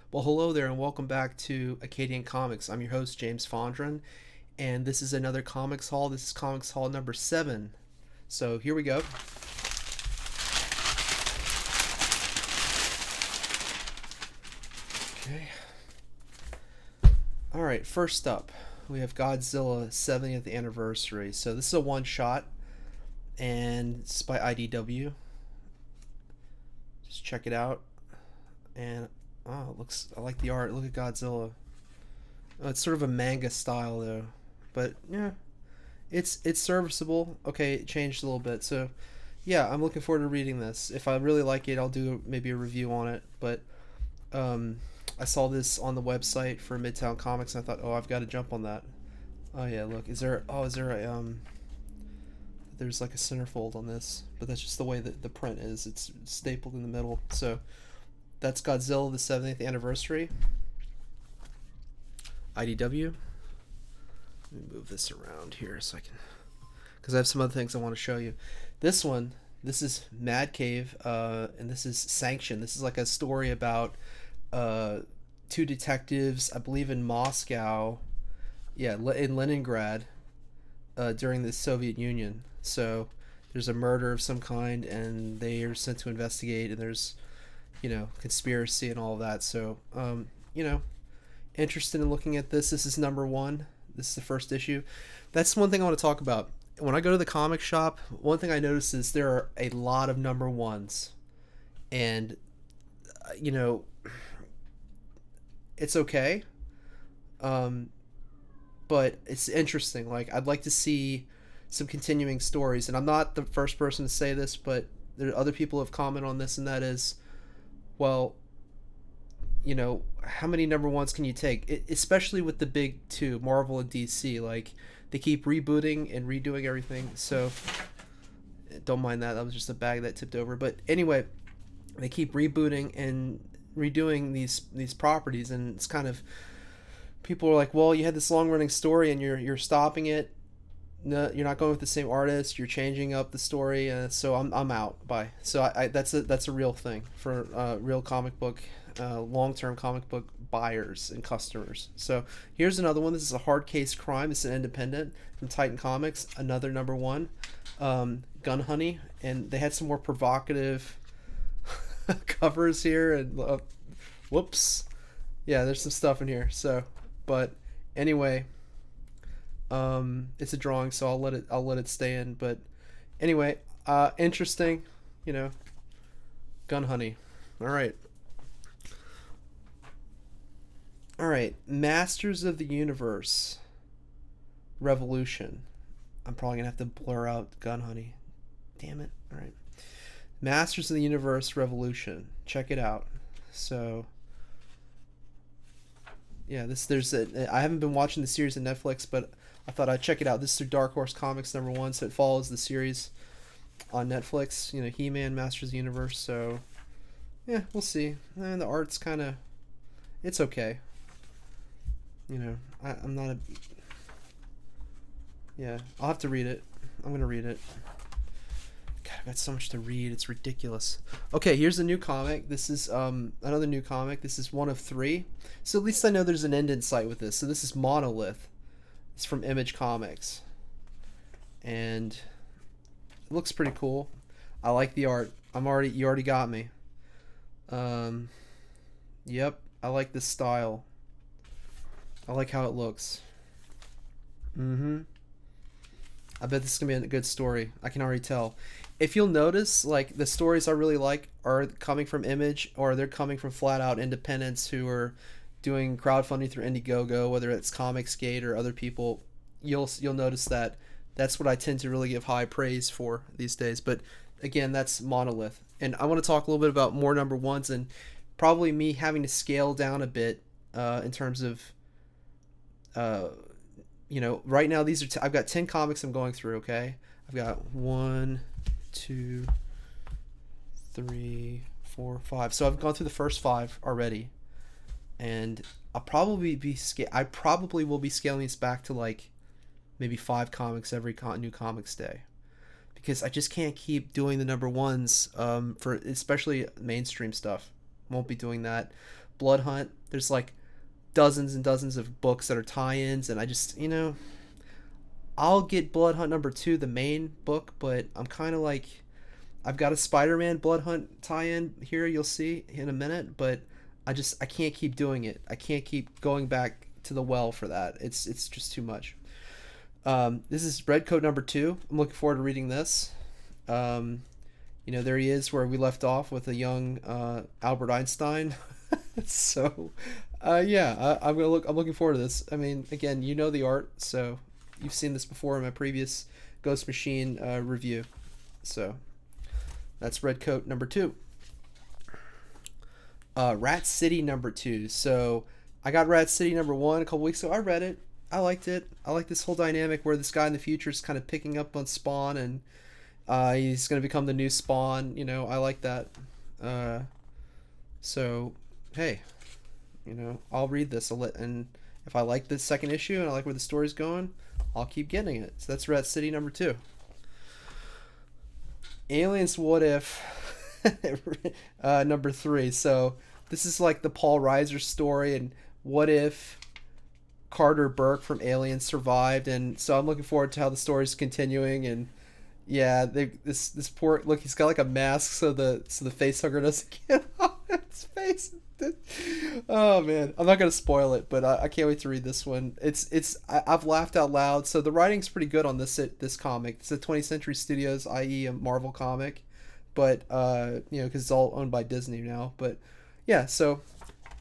Well, hello there, and welcome back to Acadian Comics. I'm your host, James Fondren, and this is another Comics Haul. This is Comics Haul number 7. So here we go. Okay. Alright, first up, we have Godzilla 70th Anniversary. So this is a one shot, and it's by IDW. Just check it out. And, oh, it looks, I like the art. Look at Godzilla. Oh, it's sort of a manga style, though. But, yeah, it's serviceable. Okay, it changed a little bit. So, yeah, I'm looking forward to reading this. If I really like it, I'll do maybe a review on it. But um, I saw this on the website for Midtown Comics, and I thought, oh, I've got to jump on that. Oh yeah, look, is there? Oh, is there a There's like a centerfold on this, but that's just the way that the print is. It's stapled in the middle. So that's Godzilla the 70th anniversary. IDW. Let me move this around here so I can, because I have some other things I want to show you. This one, this is Mad Cave, and this is Sanction. This is like a story about two detectives, I believe in Moscow, yeah, in Leningrad, during the Soviet Union. So there's a murder of some kind, and they are sent to investigate, and there's, conspiracy and all of that. So, interested in looking at this. This is number one. This is the first issue. That's one thing I want to talk about. When I go to the comic shop, one thing I notice is there are a lot of number ones, and you know, it's okay. Um, but it's interesting. Like, I'd like to see some continuing stories, and I'm not the first person to say this, but there are other people who have commented on this, and that is, well, how many number ones can you take? Especially with the big two, Marvel and DC. Like, they keep rebooting and redoing everything. So, don't mind that. That was just a bag that tipped over. But anyway, they keep rebooting and redoing these properties, and it's kind of, people are like, well, you had this long running story and you're stopping it. No, you're not going with the same artist. You're changing up the story, so I'm out. Bye. So that's a real thing for real comic book, long term comic book buyers and customers. So here's another one. This is a Hard Case Crime. It's an independent from Titan Comics. Another number one, Gun Honey, and they had some more provocative covers here. And whoops, yeah, there's some stuff in here. So, but anyway. It's a drawing, so I'll let it stay in. But anyway, interesting, Gun Honey. All right, Masters of the Universe Revolution. I'm probably gonna have to blur out Gun Honey. Damn it. All right, Masters of the Universe Revolution. Check it out. So yeah, I haven't been watching the series on Netflix, but I thought I'd check it out. This is through Dark Horse Comics number one, so it follows the series on Netflix. He-Man, Masters of the Universe. So yeah, we'll see. And the art's kind of, it's okay. I'm not a. Yeah, I'll have to read it. I'm gonna read it. God, I've got so much to read. It's ridiculous. Okay, here's a new comic. This is another new comic. This is one of three. So at least I know there's an end in sight with this. So this is Monolith. It's from Image Comics, and it looks pretty cool. I like the art. You already got me. Yep, I like this style. I like how it looks. Mm-hmm. I bet this is gonna be a good story. I can already tell. If you'll notice, like, the stories I really like are coming from Image, or they're coming from flat out independents who are doing crowdfunding through Indiegogo, whether it's Comicsgate or other people. You'll notice that that's what I tend to really give high praise for these days. But again, that's Monolith, and I want to talk a little bit about more number ones, and probably me having to scale down a bit in terms of right now these are I've got 10 comics I'm going through. Okay, I've got 1, 2, 3, 4, 5. So I've gone through the first 5 already, and I probably will be scaling this back to like maybe 5 comics every new comics day, because I just can't keep doing the number ones for especially mainstream stuff. Won't be doing that. Blood Hunt. There's like dozens and dozens of books that are tie-ins, and I just, I'll get Blood Hunt number 2, the main book, but I'm kind of like, I've got a Spider-Man Blood Hunt tie-in here, you'll see in a minute, but I can't keep doing it. I can't keep going back to the well for that. It's just too much. This is Redcoat number 2. I'm looking forward to reading this. There he is where we left off with a young Albert Einstein. So, I'm looking forward to this. I mean, again, the art, so you've seen this before in my previous Ghost Machine review. So, that's Redcoat number 2. Rat City number 2. So, I got Rat City number 1 a couple weeks ago. I read it. I liked it. I like this whole dynamic where this guy in the future is kind of picking up on Spawn, and he's going to become the new Spawn. I like that. So, hey, I'll read this. And if I like this second issue and I like where the story's going, I'll keep getting it. So that's Rat City number 2. Aliens What If number 3. So this is like the Paul Reiser story, and what if Carter Burke from Aliens survived, and so I'm looking forward to how the story's continuing. And yeah, this poor look, he's got like a mask so the face hugger doesn't get on his face. Oh man, I'm not gonna spoil it, but I can't wait to read this one. I've laughed out loud. So the writing's pretty good on this comic. It's a 20th Century Studios, i.e. a Marvel comic, but because it's all owned by Disney now. But yeah, so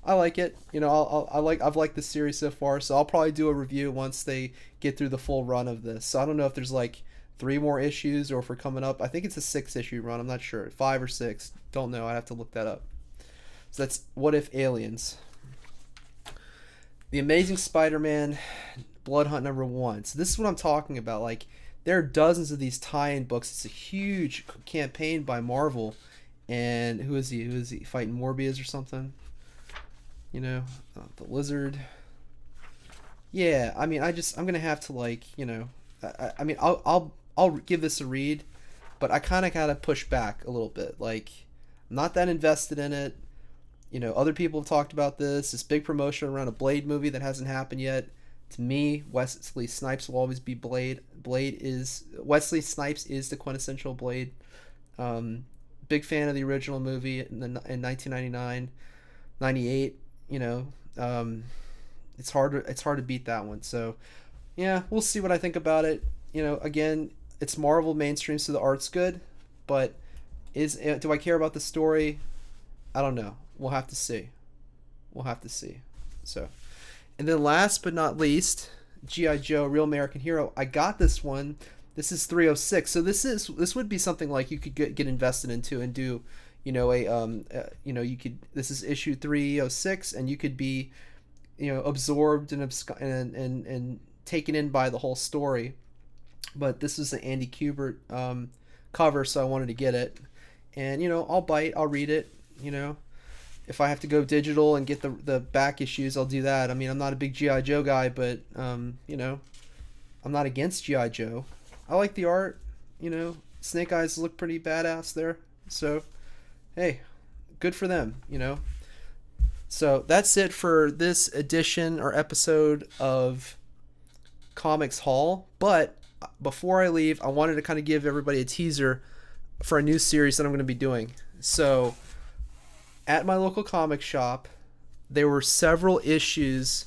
I like it. I've liked this series so far, so I'll probably do a review once they get through the full run of this. So I don't know if there's like 3 more issues or if we're coming up. I think it's a 6-issue run. I'm not sure. 5 or 6. Don't know. I'd have to look that up. So that's What If Aliens. The Amazing Spider-Man Blood Hunt number 1. So this is what I'm talking about. Like, there are dozens of these tie-in books. It's a huge campaign by Marvel. And who is he? Who is he? Fighting Morbius or something? The Lizard. Yeah, I mean, I'm gonna have to I mean, I'll give this a read, but I kind of gotta push back a little bit. Like, I'm not that invested in it. Other people have talked about this big promotion around a Blade movie that hasn't happened yet. To me, Wesley Snipes will always be Blade. Wesley Snipes is the quintessential Blade. Big fan of the original movie in 1999, 98. It's hard to beat that one. So yeah, we'll see what I think about it. Again, it's Marvel mainstream, so the art's good, but do I care about the story? I don't know. We'll have to see. So, and then last but not least, G.I. Joe Real American Hero. I got this one. This is 306. So this would be something like you could get invested into and do, this is issue 306, and you could be, absorbed and taken in by the whole story. But this is an Andy Kubert cover, so I wanted to get it. And I'll read it. If I have to go digital and get the back issues, I'll do that. I mean, I'm not a big G.I. Joe guy, but I'm not against G.I. Joe. I like the art. Snake Eyes look pretty badass there. So hey, good for them. So that's it for this edition or episode of Comics Haul. But before I leave, I wanted to kind of give everybody a teaser for a new series that I'm going to be doing. So at my local comic shop, there were several issues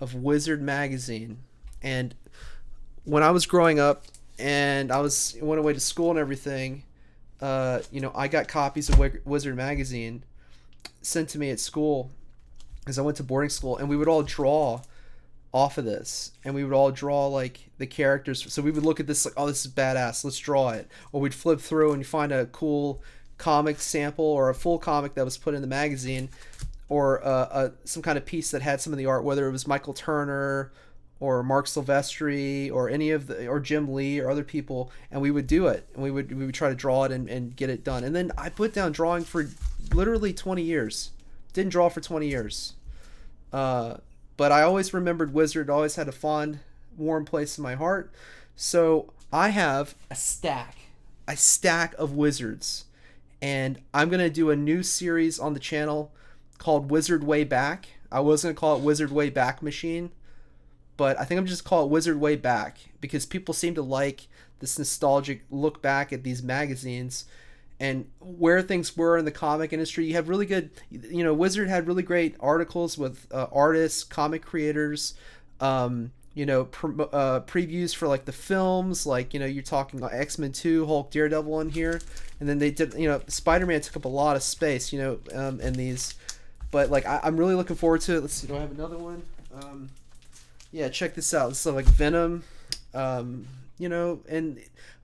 of Wizard magazine, and when I was growing up and went away to school and everything, I got copies of Wizard magazine sent to me at school because I went to boarding school, and we would all draw off of this, and we would all draw like the characters. So we would look at this like, oh, this is badass, let's draw it. Or we'd flip through and find a cool comic sample or a full comic that was put in the magazine, or some kind of piece that had some of the art, whether it was Michael Turner or Mark Silvestri or or Jim Lee or other people, and we would do it, and we would try to draw it and get it done. And then I put down drawing for literally 20 years. Didn't draw for 20 years. But I always remembered Wizard, always had a fond, warm place in my heart. So I have a stack of Wizards, and I'm going to do a new series on the channel called Wizard Way Back. I was gonna call it Wizard Way Back Machine, but I think I'm just call it Wizard Way Back because people seem to like this nostalgic look back at these magazines and where things were in the comic industry. You have really good, Wizard had really great articles with artists, comic creators, previews for like the films, like, you're talking about X-Men 2, Hulk, Daredevil in here. And then they did, Spider-Man took up a lot of space, in these. But like, I'm really looking forward to it. Let's see, do I have another one? Yeah, check this out. This is like Venom. And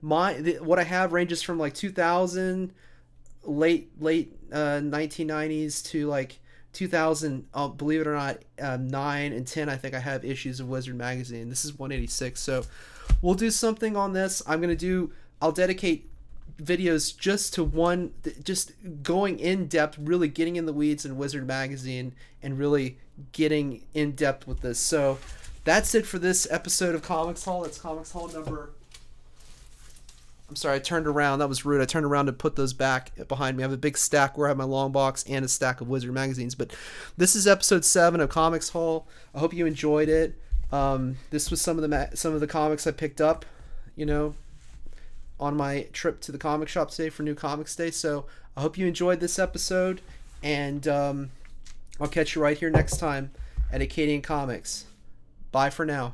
what I have ranges from like 2000, late 1990s to like 2000. Believe it or not, 9 and 10. I think I have issues of Wizard magazine. This is 186. So we'll do something on this. I'll dedicate videos just to one, just going in depth, really getting in the weeds in Wizard magazine and really getting in depth with this. So that's it for this episode of Comics Haul. It's Comics Haul number... I'm sorry, I turned around. That was rude. I turned around to put those back behind me. I have a big stack where I have my long box and a stack of Wizard magazines. But this is episode 7 of Comics Haul. I hope you enjoyed it. This was some of the comics I picked up, on my trip to the comic shop today for New Comics Day. So I hope you enjoyed this episode, and I'll catch you right here next time at Acadian Comics. Bye for now.